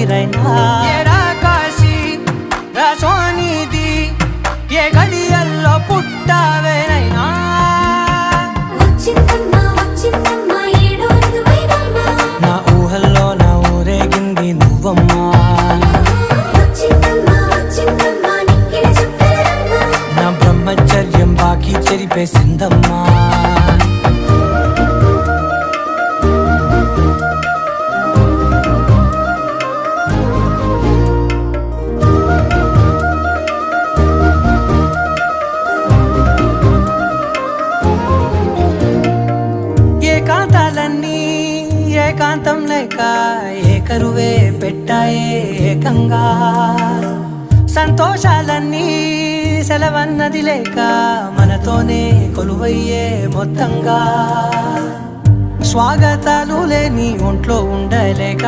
ఊపిరైనా ఏరా కాశీ సోనిది ఏ గడియల్లో పుట్టావేనైనా నా ఊహల్లో నా ఊరేగింది నువ్వమ్మా నా బ్రహ్మచర్యం బాకీ చెరిపేసిందమ్మా ఏకాంతాలన్నీ ఏకాంతం లేక ఏకరువే పెట్టాయే ఏకంగా సంతోషాలన్నీ సెలవన్నది లేక మనతోనే కొలువయ్యే మొత్తంగా స్వాగతాలు లేని ఒంట్లో ఉండలేక